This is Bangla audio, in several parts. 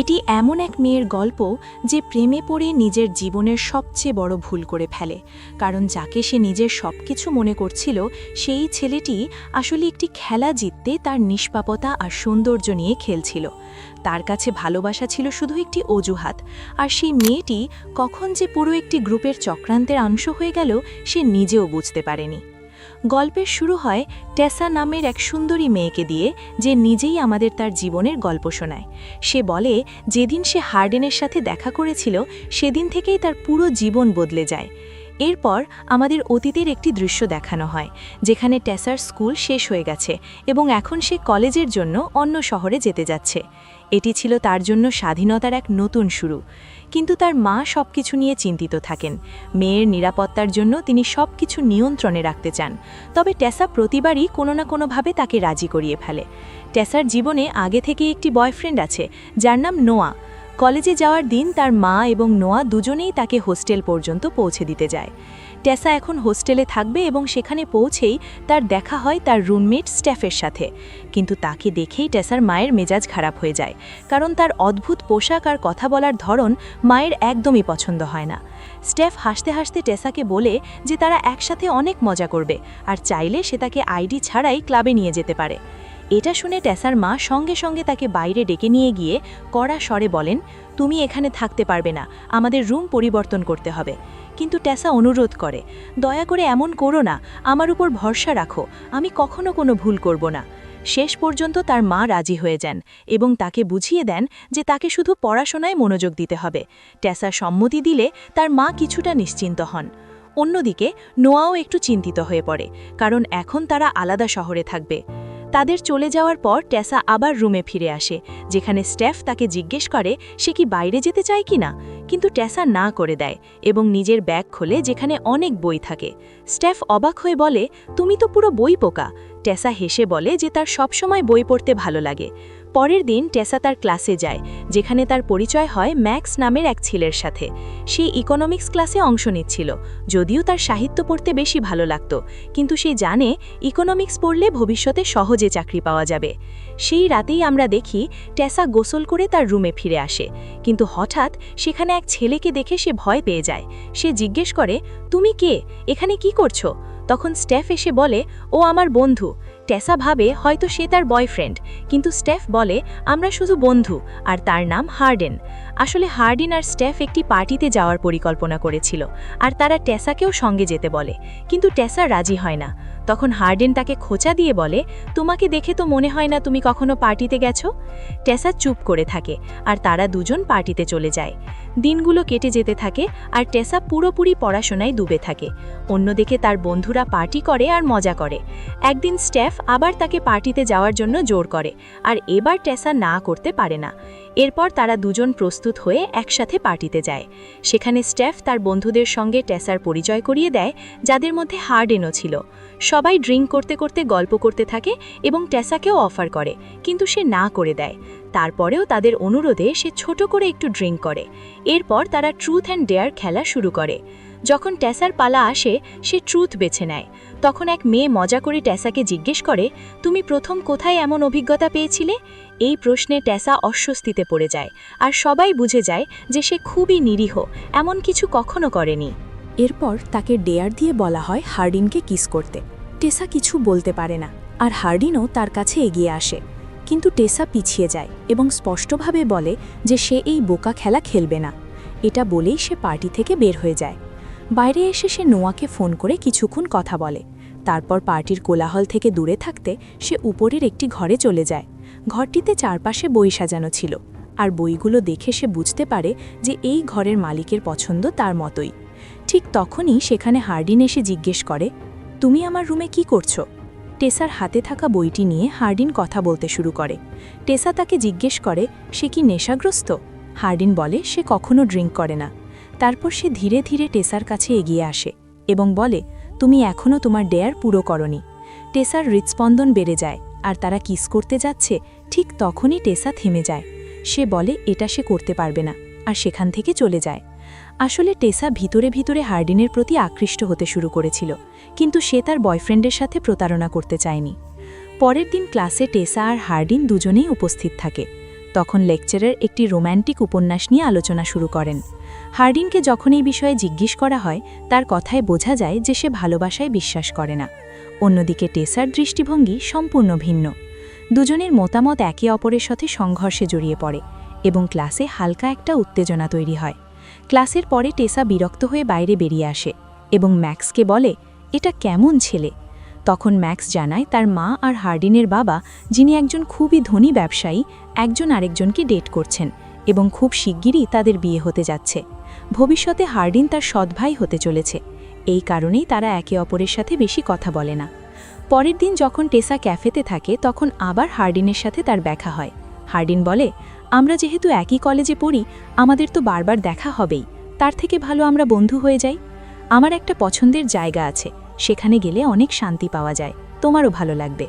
এটি এমন এক মেয়ের গল্প যে প্রেমে পড়ে নিজের জীবনের সবচেয়ে বড় ভুল করে ফেলে, কারণ যাকে সে নিজের সবকিছু মনে করছিল সেই ছেলেটি আসলে একটি খেলা জিততে তার নিষ্পাপতা আর সৌন্দর্য নিয়ে খেলছিল। তার কাছে ভালোবাসা ছিল শুধু একটি অজুহাত, আর সেই মেয়েটি কখন যে পুরো একটি গ্রুপের চক্রান্তের অংশ হয়ে গেল সে নিজেও বুঝতে পারেনি। গল্পের শুরু হয় টেসা নামের এক সুন্দরী মেয়েকে দিয়ে, যে নিজেই আমাদের তার জীবনের গল্প শোনায়। সে বলে যেদিন সে হার্ডেনের সাথে দেখা করেছিল সেদিন থেকেই তার পুরো জীবন বদলে যায়। এরপর আমাদের অতীতের একটি দৃশ্য দেখানো হয় যেখানে টেসার স্কুল শেষ হয়ে গেছে এবং এখন সে কলেজের জন্য অন্য শহরে যেতে যাচ্ছে। এটি ছিল তার জন্য স্বাধীনতার এক নতুন শুরু, কিন্তু তার মা সবকিছু নিয়ে চিন্তিত থাকেন। মেয়ের নিরাপত্তার জন্য তিনি সবকিছু নিয়ন্ত্রণে রাখতে চান, তবে টেসা প্রতিবারই কোনো না কোনোভাবে তাকে রাজি করিয়ে ফেলে। টেসার জীবনে আগে থেকেই একটি বয়ফ্রেন্ড আছে যার নাম নোয়া। কলেজে যাওয়ার দিন তার মা এবং নোয়া দুজনেই তাকে হোস্টেল পর্যন্ত পৌঁছে দিতে যায়। টেসা এখন হোস্টেলে থাকবে এবং সেখানে পৌঁছেই তার দেখা হয় তার রুমমেট স্টেফের সাথে, কিন্তু তাকে দেখেই টেসার মায়ের মেজাজ খারাপ হয়ে যায়, কারণ তার অদ্ভুত পোশাক আর কথা বলার ধরন মায়ের একদমই পছন্দ হয় না। স্টেফ হাসতে হাসতে টেসাকে বলে যে তারা একসাথে অনেক মজা করবে আর চাইলে সে তাকে আইডি ছাড়াই ক্লাবে নিয়ে যেতে পারে। এটা শুনে টেসার মা সঙ্গে সঙ্গে তাকে বাইরে ডেকে নিয়ে গিয়ে কড়া স্বরে বলেন, তুমি এখানে থাকতে পারবে না, আমাদের রুম পরিবর্তন করতে হবে। কিন্তু টেসা অনুরোধ করে, দয়া করে এমন করো না, আমার উপর ভরসা রাখো, আমি কখনো কোনো ভুল করব না। শেষ পর্যন্ত তার মা রাজি হয়ে যান এবং তাকে বুঝিয়ে দেন যে তাকে শুধু পড়াশোনায় মনোযোগ দিতে হবে। টেসা সম্মতি দিলে তার মা কিছুটা নিশ্চিন্ত হন। অন্যদিকে নোয়াও একটু চিন্তিত হয়ে পড়ে, কারণ এখন তারা আলাদা শহরে থাকবে। তাদের চলে যাওয়ার পর টেসা আবার রুমে ফিরে আসে, যেখানে স্টেফ তাকে জিজ্ঞেস করে সে কি বাইরে যেতে চায় কিনা, কিন্তু টেসা না করে দেয় এবং নিজের ব্যাগ খোলে যেখানে অনেক বই থাকে। স্টেফ অবাক হয়ে বলে, তুমি তো পুরো বই পোকা। টেসা হেসে বলে যে তার সবসময় বই পড়তে ভালো লাগে। পরের দিন টেসা তার ক্লাসে যায়, যেখানে তার পরিচয় হয় ম্যাক্স নামের এক ছেলের সাথে। সে ইকোনমিক্স ক্লাসে অংশ নিচ্ছিল, যদিও তার সাহিত্য পড়তে বেশি ভালো লাগত, কিন্তু সে জানে ইকোনমিক্স পড়লে ভবিষ্যতে সহজে চাকরি পাওয়া যাবে। সেই রাতেই আমরা দেখি টেসা গোসল করে তার রুমে ফিরে আসে, কিন্তু হঠাৎ সেখানে এক ছেলেকে দেখে সে ভয় পেয়ে যায়। সে জিজ্ঞেস করে, তুমি কে, এখানে কি করছো? তখন স্টেফ এসে বলে, ও আমার বন্ধু। টেসা ভাবে হয়তো সে তার বয়ফ্রেন্ড, কিন্তু স্টেফ বলে, আমরা শুধু বন্ধু, আর তার নাম হার্ডেন। আসলে হার্ডেন আর স্টেফ একটি পার্টিতে যাওয়ার পরিকল্পনা করেছিল, আর তারা টেসাকেও সঙ্গে যেতে বলে, কিন্তু টেসা রাজি হয় না। তখন হার্ডেন তাকে খোঁচা দিয়ে বলে, তোমাকে দেখে তো মনে হয় না তুমি কখনো পার্টিতে গেছো। টেসা চুপ করে থাকে, আর তারা দুজন পার্টিতে চলে যায়। দিনগুলো কেটে যেতে থাকে, আর টেসা পুরোপুরি পড়াশোনায় ডুবে থাকে। অন্যদিকে তার বন্ধুরা পার্টি করে আর মজা করে। একদিন স্টেফ আবার তাকে পার্টিতে যাওয়ার জন্য জোর করে, আর এবার টেসা না করতে পারে না। এরপর তারা দুজন প্রস্তুত হয়ে একসাথে পার্টিতে যায়। সেখানে স্টেফ তার বন্ধুদের সঙ্গে টেসার পরিচয় করিয়ে দেয়, যাদের মধ্যে হার্ডেনও ছিল। সবাই ড্রিঙ্ক করতে করতে গল্প করতে থাকে এবং টেসাকেও অফার করে, কিন্তু সে না করে দেয়। তারপরেও তাদের অনুরোধে সে ছোট করে একটু ড্রিঙ্ক করে। এরপর তারা ট্রুথ অ্যান্ড ডেয়ার খেলা শুরু করে। যখন টেসার পালা আসে, সে ট্রুথ বেছে নেয়। তখন এক মেয়ে মজা করে টেসাকে জিজ্ঞেস করে, তুমি প্রথম কোথায় এমন অভিজ্ঞতা পেয়েছিলে? এই প্রশ্নে টেসা অস্বস্তিতে পড়ে যায়, আর সবাই বুঝে যায় যে সে খুবই নিরীহ, এমন কিছু কখনো করেনি। এরপর তাকে ডেয়ার দিয়ে বলা হয় হার্ডিনকে কিস করতে। টেসা কিছু বলতে পারে না, আর হার্ডিনও তার কাছে এগিয়ে আসে, কিন্তু টেসা পিছিয়ে যায় এবং স্পষ্টভাবে বলে যে সে এই বোকা খেলা খেলবে না। এটা বলেই সে পার্টি থেকে বের হয়ে যায়। বাইরে এসে সে নোয়াকে ফোন করে কিছুক্ষণ কথা বলে। তারপর পার্টির কোলাহল থেকে দূরে থাকতে সে উপরের একটি ঘরে চলে যায়। ঘরটিতে চারপাশে বই সাজানো ছিল, আর বইগুলো দেখে সে বুঝতে পারে যে এই ঘরের মালিকের পছন্দ তার মতোই। ঠিক তখনই সেখানে হার্ডিন এসে জিজ্ঞেস করে, তুমি আমার রুমে কি করছো? টেসার হাতে থাকা বইটি নিয়ে হার্ডিন কথা বলতে শুরু করে। টেসা তাকে জিজ্ঞেস করে সে কি নেশাগ্রস্ত। হার্ডিন বলে সে কখনো ড্রিঙ্ক করে না। তারপর সে ধীরে ধীরে টেসার কাছে এগিয়ে আসে এবং বলে, তুমি এখনও তোমার ডেয়ার পুরো করনি। টেসার হৃৎস্পন্দন বেড়ে যায়, আর তারা কিস করতে যাচ্ছে। ঠিক তখনই টেসা থেমে যায়। সে বলে এটা সে করতে পারবে না, আর সেখান থেকে চলে যায়। আসলে টেসা ভিতরে ভিতরে হার্ডিনের প্রতি আকৃষ্ট হতে শুরু করেছিল, কিন্তু সে তার বয়ফ্রেন্ডের সাথে প্রতারণা করতে চায়নি। পরের দিন ক্লাসে টেসা আর হার্ডিন দুজনেই উপস্থিত থাকে। তখন লেকচারার একটি রোম্যান্টিক উপন্যাস নিয়ে আলোচনা শুরু করেন। হার্ডিনকে যখন এই বিষয়ে জিজ্ঞেস করা হয়, তার কথায় বোঝা যায় যে সে ভালোবাসায় বিশ্বাস করে না। অন্যদিকে টেসার দৃষ্টিভঙ্গি সম্পূর্ণ ভিন্ন। দুজনের মতামত একে অপরের সাথে সংঘর্ষে জড়িয়ে পড়ে এবং ক্লাসে হালকা একটা উত্তেজনা তৈরি হয়। ক্লাসের পরে টেসা বিরক্ত হয়ে বাইরে বেরিয়ে আসে এবং ম্যাক্সকে বলে, এটা কেমন ছেলে? তখন ম্যাক্স জানায় তার মা আর হার্ডিনের বাবা, যিনি একজন খুবই ধনী ব্যবসায়ী, একজন আরেকজনকে ডেট করছেন এবং খুব শিগগিরই তাদের বিয়ে হতে যাচ্ছে। ভবিষ্যতে হার্ডিন তার সৎ ভাই হতে চলেছে। এই কারণেই তারা একে অপরের সাথে বেশি কথা বলে না। পরের দিন যখন টেসা ক্যাফেতে থাকে, তখন আবার হার্ডিনের সাথে তার দেখা হয়। হার্ডিন বলে, আমরা যেহেতু একই কলেজে পড়ি, আমাদের তো বারবার দেখা হবেই, তার থেকে ভালো আমরা বন্ধু হয়ে যাই। আমার একটা পছন্দের জায়গা আছে, সেখানে গেলে অনেক শান্তি পাওয়া যায়, তোমারও ভালো লাগবে।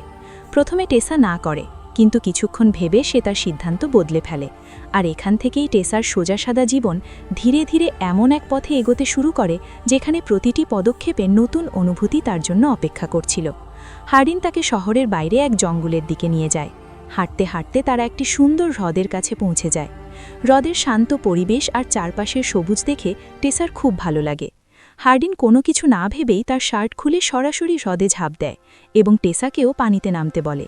প্রথমে টেসা না করে, কিন্তু কিছুক্ষণ ভেবে সে তার সিদ্ধান্ত বদলে ফেলে। আর এখান থেকেই টেসার সোজাসাদা জীবন ধীরে ধীরে এমন এক পথে এগোতে শুরু করে যেখানে প্রতিটি পদক্ষেপে নতুন অনুভূতি তার জন্য অপেক্ষা করছিল। হার্ডিন তাকে শহরের বাইরে এক জঙ্গলের দিকে নিয়ে যায়। হাঁটতে হাঁটতে তারা একটি সুন্দর হ্রদের কাছে পৌঁছে যায়। হ্রদের শান্ত পরিবেশ আর চারপাশের সবুজ দেখে টেসার খুব ভালো লাগে। হার্ডিন কোনো কিছু না ভেবেই তার শার্ট খুলে সরাসরি হ্রদে ঝাঁপ দেয় এবং টেসাকেও পানিতে নামতে বলে।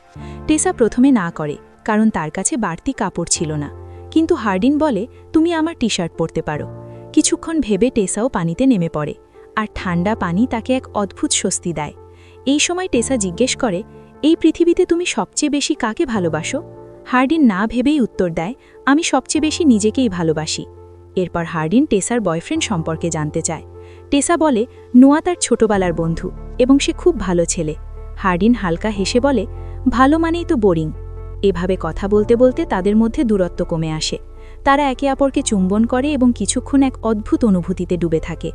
টেসা প্রথমে না করে, কারণ তার কাছে বাড়তি কাপড় ছিল না, কিন্তু হার্ডিন বলে, তুমি আমার টি শার্ট পরতে পারো। কিছুক্ষণ ভেবে টেসাও পানিতে নেমে পড়ে, আর ঠান্ডা পানি তাকে এক অদ্ভুত স্বস্তি দেয়। এই সময় টেসা জিজ্ঞেস করে, এই পৃথিবীতে তুমি সবচেয়ে বেশি কাকে ভালোবাসো? হার্ডিন না ভেবেই উত্তর দেয়, আমি সবচেয়ে বেশি নিজেকেই ভালোবাসি। এরপর হার্ডিন টেসার বয়ফ্রেন্ড সম্পর্কে জানতে চায়। টেসা বলে, নোয়া তার ছোটবেলার বন্ধু এবং সে খুব ভালো ছেলে। হার্ডিন হালকা হেসে বলে, ভালো মানেই তো বোরিং। এভাবে কথা বলতে বলতে তাদের মধ্যে দূরত্ব কমে আসে। তারা একে অপরকে চুম্বন করে এবং কিছুক্ষণ এক অদ্ভুত অনুভূতিতে ডুবে থাকে।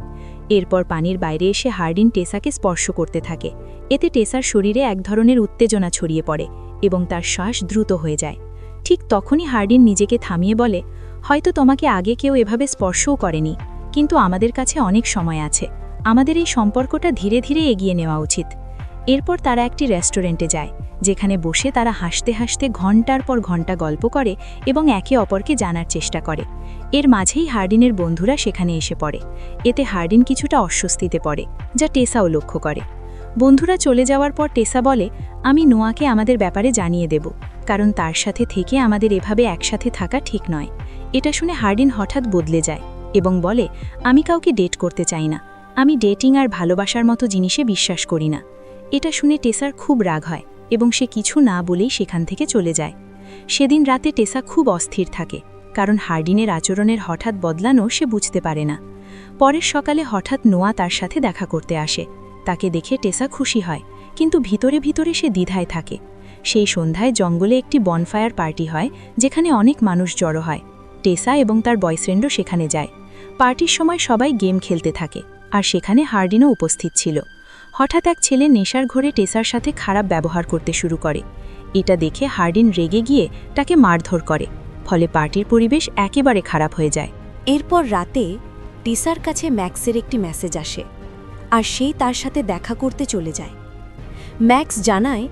এরপর পানির বাইরে এসে হার্ডিন টেসাকে স্পর্শ করতে থাকে। এতে টেসার শরীরে এক ধরনের উত্তেজনা ছড়িয়ে পড়ে এবং তার শ্বাস দ্রুত হয়ে যায়। ঠিক তখনই হার্ডিন নিজেকে থামিয়ে বলে, হয়তো তোমাকে আগে কেউ এভাবে স্পর্শও করেনি, কিন্তু আমাদের কাছে অনেক সময় আছে, আমাদের এই সম্পর্কটা ধীরে ধীরে এগিয়ে নেওয়া উচিত। এরপর তারা একটি রেস্টুরেন্টে যায়, যেখানে বসে তারা হাসতে হাসতে ঘন্টার পর ঘন্টা গল্প করে এবং একে অপরকে জানার চেষ্টা করে। এর মাঝেই হার্ডিনের বন্ধুরা সেখানে এসে পড়ে। এতে হার্ডিন কিছুটা অস্বস্তিতে পড়ে, যা টেসাও লক্ষ্য করে। বন্ধুরা চলে যাওয়ার পর টেসা বলে, আমি নোয়াকে আমাদের ব্যাপারে জানিয়ে দেব, কারণ তার সাথে থেকে আমাদের এভাবে একসাথে থাকা ঠিক নয়। এটা শুনে হার্ডিন হঠাৎ বদলে যায় এবং বলে, আমি কাউকে ডেট করতে চাই না, আমি ডেটিং আর ভালোবাসার মতো জিনিসে বিশ্বাস করি না। এটা শুনে টেসার খুব রাগ হয় এবং সে কিছু না বলেই সেখান থেকে চলে যায়। সেদিন রাতে টেসা খুব অস্থির থাকে, কারণ হার্ডিনের আচরণের হঠাৎ বদলানো সে বুঝতে পারে না। পরের সকালে হঠাৎ নোয়া তার সাথে দেখা করতে আসে। তাকে দেখে টেসা খুশি হয়, কিন্তু ভিতরে ভিতরে সে দ্বিধায় থাকে। সেই সন্ধ্যায় জঙ্গলে একটি বনফায়ার পার্টি হয়, যেখানে অনেক মানুষ জড়ো হয়। টেসা এবং তার বয়ফ্রেন্ডও সেখানে যায়। পার্টির সময় সবাই গেম খেলতে থাকে, আর সেখানে হার্ডিনও উপস্থিত ছিল। হঠাৎ এক ছেলে নেশার ঘরে টেসার সাথে খারাপ ব্যবহার করতে শুরু করে। এটা দেখে হার্ডিন রেগে গিয়ে তাকে মারধর করে, ফলে পার্টির পরিবেশ একেবারে খারাপ হয়ে যায়। এরপর রাতে টেসার কাছে ম্যাক্সের একটি মেসেজ আসে, আর সেই তার সাথে দেখা করতে চলে যায়। ম্যাক্স জানায়,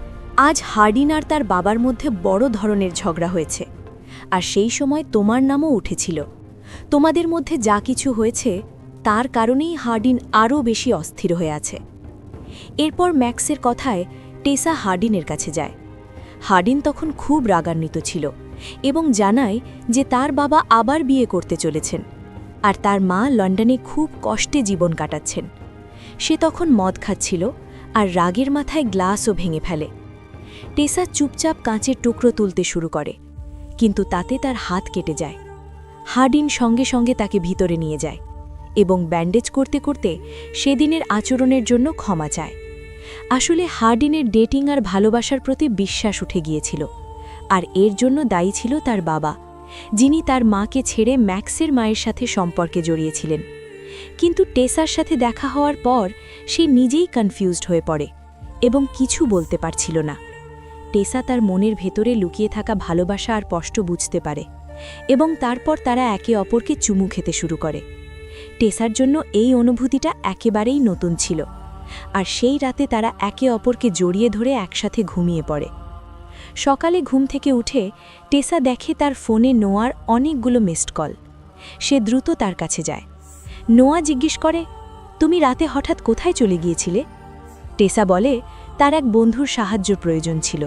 আজ হার্ডিন আর তার বাবার মধ্যে বড় ধরনের ঝগড়া হয়েছে, আর সেই সময় তোমার নামও উঠেছিল। তোমাদের মধ্যে যা কিছু হয়েছে তার কারণেই হার্ডিন আরও বেশি অস্থির হয়ে আছে। এরপর ম্যাক্সের কথায় টেসা হার্ডিনের কাছে যায়। হার্ডিন তখন খুব রাগান্বিত ছিল এবং জানায় যে তার বাবা আবার বিয়ে করতে চলেছেন, আর তার মা লন্ডনে খুব কষ্টে জীবন কাটাচ্ছেন। সে তখন মদ খাচ্ছিল আর রাগের মাথায় গ্লাসও ভেঙে ফেলে। টেসা চুপচাপ কাঁচের টুকরো তুলতে শুরু করে, কিন্তু তাতে তার হাত কেটে যায়। হার্ডিন সঙ্গে সঙ্গে তাকে ভিতরে নিয়ে যায় এবং ব্যান্ডেজ করতে করতে সেদিনের আচরণের জন্য ক্ষমা চায়। আসলে হার্ডিনের ডেটিং আর ভালোবাসার প্রতি বিশ্বাস উঠে গিয়েছিল, আর এর জন্য দায়ী ছিল তার বাবা, যিনি তার মাকে ছেড়ে ম্যাক্সের মায়ের সাথে সম্পর্কে জড়িয়েছিলেন। কিন্তু টেসার সাথে দেখা হওয়ার পর সে নিজেই কনফিউজড হয়ে পড়ে এবং কিছু বলতে পারছিল না। টেসা তার মনের ভেতরে লুকিয়ে থাকা ভালোবাসা আর কষ্ট বুঝতে পারে এবং তারপর তারা একে অপরকে চুমু খেতে শুরু করে। টেসার জন্য এই অনুভূতিটা একেবারেই নতুন ছিল, আর সেই রাতে তারা একে অপরকে জড়িয়ে ধরে একসাথে ঘুমিয়ে পড়ে। সকালে ঘুম থেকে উঠে টেসা দেখে তার ফোনে নোয়ার অনেকগুলো মিসড কল। সে দ্রুত তার কাছে যায়। নোয়া জিজ্ঞেস করে, তুমি রাতে হঠাৎ কোথায় চলে গিয়েছিলে? টেসা বলে তার এক বন্ধুর সাহায্য প্রয়োজন ছিল।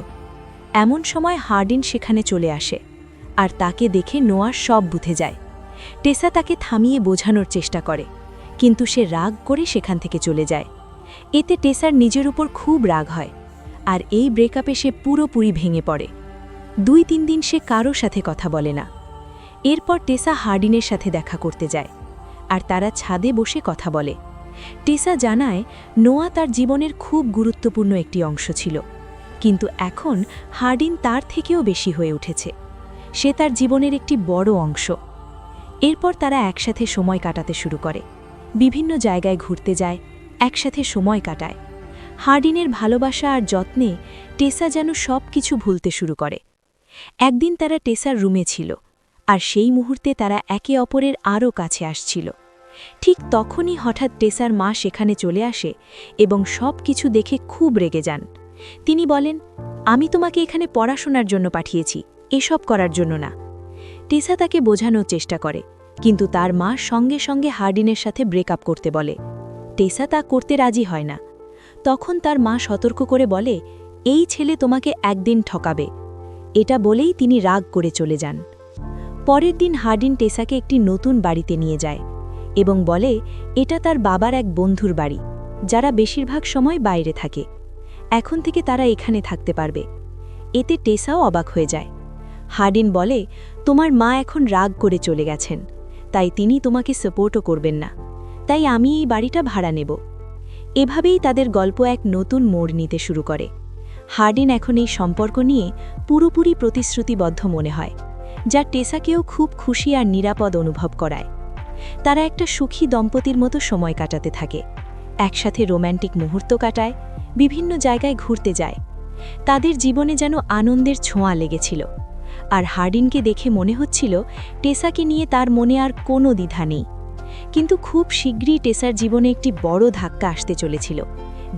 এমন সময় হার্ডিন সেখানে চলে আসে, আর তাকে দেখে নোয়ার সব বুঝে যায়। টেসা তাকে থামিয়ে বোঝানোর চেষ্টা করে, কিন্তু সে রাগ করে সেখান থেকে চলে যায়। এতে টেসার নিজের উপর খুব রাগ হয়, আর এই ব্রেকআপে সে পুরোপুরি ভেঙে পড়ে। 2-3 দিন সে কারো সাথে কথা বলে না। এরপর টেসা হার্ডিনের সাথে দেখা করতে যায়, আর তারা ছাদে বসে কথা বলে। টেসা জানায় নোয়া তার জীবনের খুব গুরুত্বপূর্ণ একটি অংশ ছিল, কিন্তু এখন হার্ডিন তার থেকেও বেশি হয়ে উঠেছে। সে তার জীবনের একটি বড় অংশ। এরপর তারা একসাথে সময় কাটাতে শুরু করে, বিভিন্ন জায়গায় ঘুরতে যায়, একসাথে সময় কাটায়। হার্ডিনের ভালোবাসা আর যত্নে টেসা যেন সব কিছু ভুলতে শুরু করে। একদিন তারা টেসার রুমে ছিল, আর সেই মুহূর্তে তারা একে অপরের আরও কাছে আসছিল। ঠিক তখনই হঠাৎ টেসার মা সেখানে চলে আসে এবং সব কিছু দেখে খুব রেগে যান। তিনি বলেন, আমি তোমাকে এখানে পড়াশোনার জন্য পাঠিয়েছি, এসব করার জন্য না। টেসা তাকে বোঝানোর চেষ্টা করে, কিন্তু তার মা সঙ্গে সঙ্গে হার্ডিনের সাথে ব্রেকআপ করতে বলে। টেসা তা করতে রাজি হয় না। তখন তার মা সতর্ক করে বলে, এই ছেলে তোমাকে একদিন ঠকাবে। এটা বলেই তিনি রাগ করে চলে যান। পরের দিন হার্ডিন টেসাকে একটি নতুন বাড়িতে নিয়ে যায় এবং বলে এটা তার বাবার এক বন্ধুর বাড়ি, যারা বেশিরভাগ সময় বাইরে থাকে। এখন থেকে তারা এখানে থাকতে পারবে। এতে টেসাও অবাক হয়ে যায়। হার্ডিন বলে, তোমার মা এখন রাগ করে চলে গেছেন, তাই তিনি তোমাকে সাপোর্টও করবেন না, তাই আমি এই বাড়িটা ভাড়া নেব। এভাবেই তাদের গল্প এক নতুন মোড় নিতে শুরু করে। হার্ডিন এখন এই সম্পর্ক নিয়ে পুরোপুরি প্রতিশ্রুতিবদ্ধ মনে হয়, যা টেসাকেও খুব খুশি আর নিরাপদ অনুভব করায়। তারা একটা সুখী দম্পতির মতো সময় কাটাতে থাকে, একসাথে রোম্যান্টিক মুহূর্ত কাটায়, বিভিন্ন জায়গায় ঘুরতে যায়। তাদের জীবনে যেন আনন্দের ছোঁয়া লেগেছিল, আর হার্ডিনকে দেখে মনে হচ্ছিল টেসাকে নিয়ে তার মনে আর কোনো দ্বিধা নেই। কিন্তু খুব শীঘ্রই টেসার জীবনে একটি বড় ধাক্কা আসতে চলেছিল,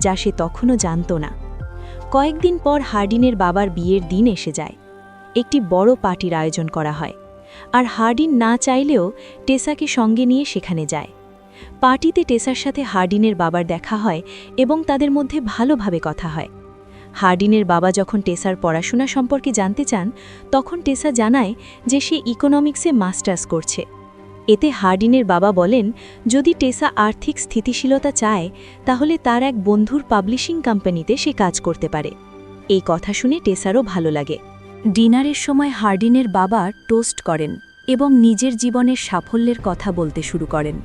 যা সে তখনও জানত না। কয়েকদিন পর হার্ডিনের বাবার বিয়ের দিন এসে যায়। একটি বড় পার্টির আয়োজন করা হয়, আর হার্ডিন না চাইলেও টেসাকে সঙ্গে নিয়ে সেখানে যায়। পার্টিতে টেসার সাথে হার্ডিনের বাবার দেখা হয় এবং তাদের মধ্যে ভালোভাবে কথা হয়। হার্ডিনের বাবা যখন টেসার পড়াশোনা সম্পর্কে জানতে চান, তখন টেসা জানায় যে সে ইকোনমিক্সে মাস্টার্স করছে। এতে হার্ডিনের বাবা বলেন, যদি টেসা আর্থিক স্থিতিশীলতা চায়, তাহলে তার এক বন্ধুর পাবলিশিং কোম্পানিতে সে কাজ করতে পারে। এই কথা শুনে টেসারও ভালো লাগে। ডিনারের সময় হার্ডিনের বাবা টোস্ট করেন এবং নিজের জীবনের সাফল্যের কথা বলতে শুরু করেন।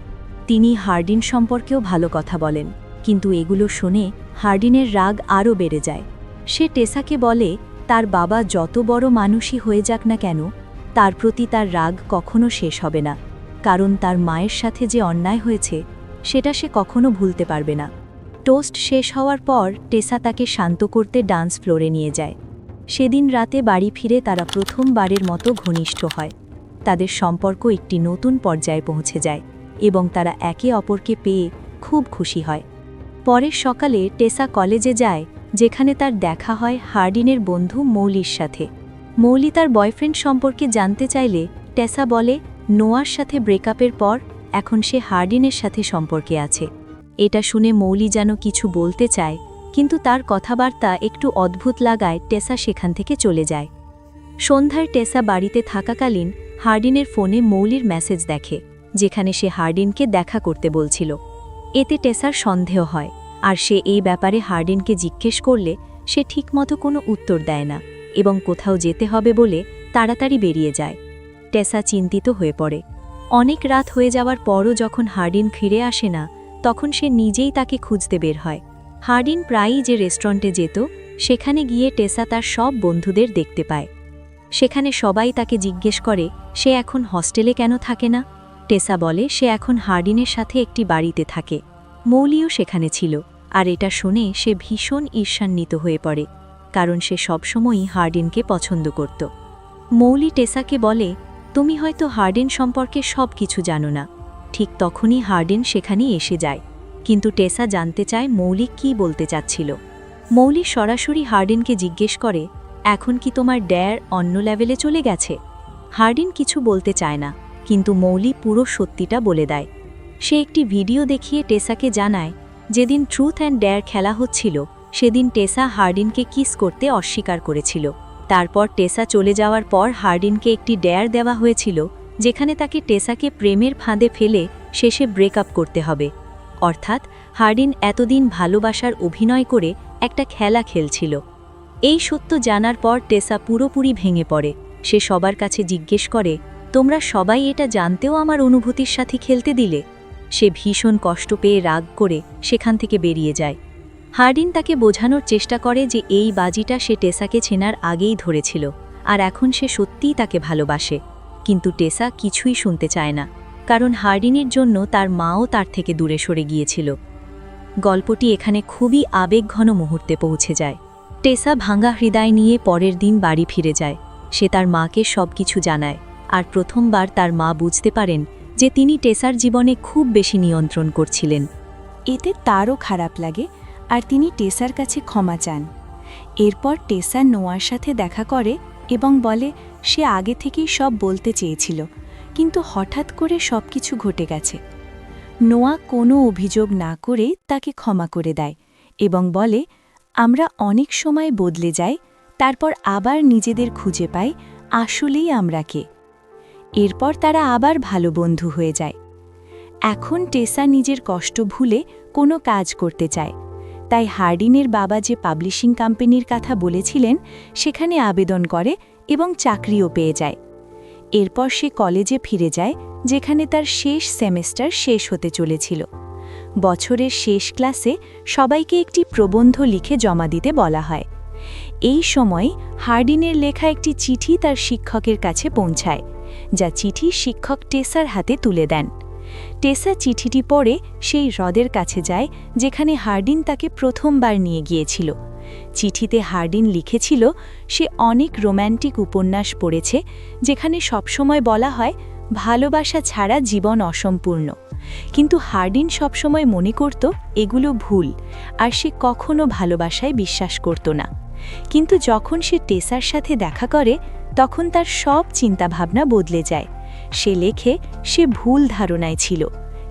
তিনি হার্ডিন সম্পর্কেও ভালো কথা বলেন, কিন্তু এগুলো শুনে হার্ডিনের রাগ আরও বেড়ে যায়। সে টেসাকে বলে, তার বাবা যত বড় মানুষই হয়ে যাক না কেন, তার প্রতি তার রাগ কখনো শেষ হবে না, কারণ তার মায়ের সাথে যে অন্যায় হয়েছে সেটা সে কখনো ভুলতে পারবে না। টোস্ট শেষ হওয়ার পর টেসা তাকে শান্ত করতে ডান্স ফ্লোরে নিয়ে যায়। সেদিন রাতে বাড়ি ফিরে তারা প্রথমবারের মতো ঘনিষ্ঠ হয়। তাদের সম্পর্ক একটি নতুন পর্যায়ে পৌঁছে যায় এবং তারা একে অপরকে পেয়ে খুব খুশি হয়। পরের সকালে টেসা কলেজে যায়, যেখানে তার দেখা হয় হার্ডিনের বন্ধু মৌলির সাথে। মৌলি তার বয়ফ্রেন্ড সম্পর্কে জানতে চাইলে টেসা বলে, নোয়ার সাথে ব্রেকআপের পর এখন সে হার্ডিনের সাথে সম্পর্কে আছে। এটা শুনে মৌলি যেন কিছু বলতে চায়, কিন্তু তার কথাবার্তা একটু অদ্ভুত লাগায় টেসা সেখান থেকে চলে যায়। সন্ধ্যায় টেসা বাড়িতে থাকাকালীন হার্ডিনের ফোনে মৌলির মেসেজ দেখে, যেখানে সে হার্ডিনকে দেখা করতে বলছিল। এতে টেসার সন্দেহ হয়, আর সে এই ব্যাপারে হার্ডিনকে জিজ্ঞেস করলে সে ঠিকমতো কোনো উত্তর দেয় না এবং কোথাও যেতে হবে বলে তাড়াতাড়ি বেরিয়ে যায়। টেসা চিন্তিত হয়ে পড়ে। অনেক রাত হয়ে যাওয়ার পরও যখন হার্ডিন ফিরে আসে না, তখন সে নিজেই তাকে খুঁজতে বের হয়। হার্ডিন প্রায়ই যে রেস্টুরেন্টে যেত, সেখানে গিয়ে টেসা তার সব বন্ধুদের দেখতে পায়। সেখানে সবাই তাকে জিজ্ঞেস করে সে এখন হস্টেলে কেন থাকে না। টেসা বলে সে এখন হার্ডিনের সাথে একটি বাড়িতে থাকে। মৌলিও সেখানে ছিল, আর এটা শুনে সে ভীষণ ঈর্ষান্বিত হয়ে পড়ে, কারণ সে সবসময়ই হার্ডিনকে পছন্দ করত। মৌলি টেসাকে বলে, তুমি হয়তো হার্ডিন সম্পর্কে সব কিছু জানো না। ঠিক তখনই হার্ডিন সেখানেই এসে যায়, কিন্তু টেসা জানতে চায় মৌলি কী বলতে চাচ্ছিল। মৌলি সরাসরি হার্ডিনকে জিজ্ঞেস করে, এখন কি তোমার ড্যার অন্য লেভেলে চলে গেছে? হার্ডিন কিছু বলতে চায় না, কিন্তু মৌলি পুরো সত্যিটা বলে দেয়। সে একটি ভিডিও দেখিয়ে টেসাকে জানায়, যেদিন ট্রুথ অ্যান্ড ড্যার খেলা হচ্ছিল সেদিন টেসা হার্ডিনকে কিস করতে অস্বীকার করেছিল। তারপর টেসা চলে যাওয়ার পর হার্ডিনকে একটি ড্যার দেওয়া হয়েছিল, যেখানে তাকে টেসাকে প্রেমের ফাঁদে ফেলে শেষে ব্রেকআপ করতে হবে। অর্থাৎ হার্ডিন এতদিন ভালোবাসার অভিনয় করে একটা খেলা খেলছিল। এই সত্য জানার পর টেসা পুরোপুরি ভেঙে পড়ে। সে সবার কাছে জিজ্ঞেস করে, তোমরা সবাই এটা জানতেও আমার অনুভূতির সাথে খেলতে দিলে? সে ভীষণ কষ্ট পেয়ে রাগ করে সেখান থেকে বেরিয়ে যায়। হার্ডিন তাকে বোঝানোর চেষ্টা করে যে এই বাজিটা সে টেসাকে চেনার আগেই ধরেছিল, আর এখন সে সত্যিই তাকে ভালোবাসে। কিন্তু টেসা কিছুই শুনতে চায় না, কারণ হার্ডিনের জন্য তার মাও তার থেকে দূরে সরে গিয়েছিল। গল্পটি এখানে খুবই আবেগঘন মুহূর্তে পৌঁছে যায়। টেসা ভাঙা হৃদয় নিয়ে পরের দিন বাড়ি ফিরে যায়। সে তার মাকে সবকিছু জানায়, আর প্রথমবার তার মা বুঝতে পারেন যে তিনি টেসার জীবনে খুব বেশি নিয়ন্ত্রণ করছিলেন। এতে তারও খারাপ লাগে, আর তিনি টেসার কাছে ক্ষমা চান। এরপর টেসা নোয়ার সাথে দেখা করে এবং বলে সে আগে থেকেই সব বলতে চেয়েছিল, কিন্তু হঠাৎ করে সবকিছু ঘটে গেছে। নোয়া কোনো অভিযোগ না করে তাকে ক্ষমা করে দেয় এবং বলে, আমরা অনেক সময় বদলে যাই, তারপর আবার নিজেদের খুঁজে পাই আসলেই আমরা কে। এরপর তারা আবার ভালো বন্ধু হয়ে যায়। এখন টেসা নিজের কষ্ট ভুলে কোনো কাজ করতে চায়, তাই হার্ডিনের বাবা যে পাবলিশিং কোম্পানির কথা বলেছিলেন সেখানে আবেদন করে এবং চাকরিও পেয়ে যায়। এরপর সে কলেজে ফিরে যায়, যেখানে তার শেষ সেমেস্টার শেষ হতে চলেছিল। বছরের শেষ ক্লাসে সবাইকে একটি প্রবন্ধ লিখে জমা দিতে বলা হয়। এই সময় হার্ডিনের লেখা একটি চিঠি তার শিক্ষকের কাছে পৌঁছায়, যা চিঠি শিক্ষক টেসার হাতে তুলে দেন। টেসা চিঠিটি পড়ে সেই হ্রদের কাছে যায় যেখানে হার্ডিন তাকে প্রথমবার নিয়ে গিয়েছিল। চিঠিতে হার্ডিন লিখেছিল সে অনেক রোম্যান্টিক উপন্যাস পড়েছে, যেখানে সবসময় বলা হয় ভালোবাসা ছাড়া জীবন অসম্পূর্ণ। কিন্তু হার্ডিন সবসময় মনে করত এগুলো ভুল, আর সে কখনো ভালোবাসায় বিশ্বাস করত না। কিন্তু যখন সে টেসার সাথে দেখা করে তখন তার সব চিন্তাভাবনা বদলে যায়। সে লেখে সে ভুল ধারণায় ছিল,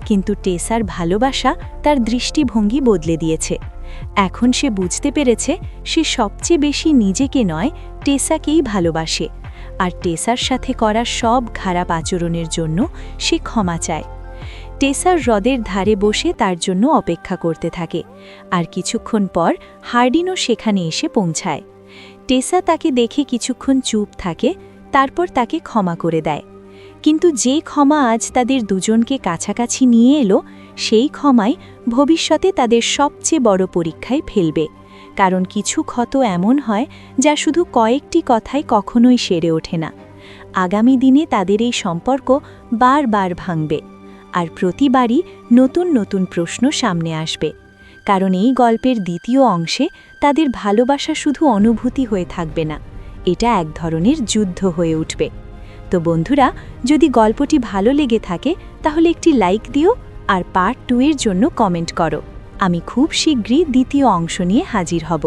কিন্তু টেসার ভালোবাসা তার দৃষ্টিভঙ্গি বদলে দিয়েছে। এখন সে বুঝতে পেরেছে সে সবচেয়ে বেশি নিজেকে নয়, টেসাকেই ভালোবাসে, আর টেসার সাথে করা সব খারাপ আচরণের জন্য সে ক্ষমা চায়। টেসার হ্রদের ধারে বসে তার জন্য অপেক্ষা করতে থাকে, আর কিছুক্ষণ পর হার্ডিনও সেখানে এসে পৌঁছায়। টেসা তাকে দেখে কিছুক্ষণ চুপ থাকে, তারপর তাকে ক্ষমা করে দেয়। কিন্তু যে ক্ষমা আজ তাদের দুজনকে কাছাকাছি নিয়ে এলো, সেই ক্ষমাই ভবিষ্যতে তাদের সবচেয়ে বড় পরীক্ষায় ফেলবে। কারণ কিছু ক্ষত এমন হয় যা শুধু কয়েকটি কথায় কখনোই সেরে ওঠে না। আগামী দিনে তাদের এই সম্পর্ক বারবার ভাঙবে, আর প্রতিবারই নতুন নতুন প্রশ্ন সামনে আসবে। কারণ এই গল্পের দ্বিতীয় অংশে তাদের ভালোবাসা শুধু অনুভূতি হয়ে থাকবে না, এটা এক ধরনের যুদ্ধ হয়ে উঠবে। তো বন্ধুরা, যদি গল্পটি ভালো লেগে থাকে তাহলে একটি লাইক দিও, আর পার্ট 2 এর জন্য কমেন্ট করো। আমি খুব শীঘ্রই দ্বিতীয় অংশ নিয়ে হাজির হব।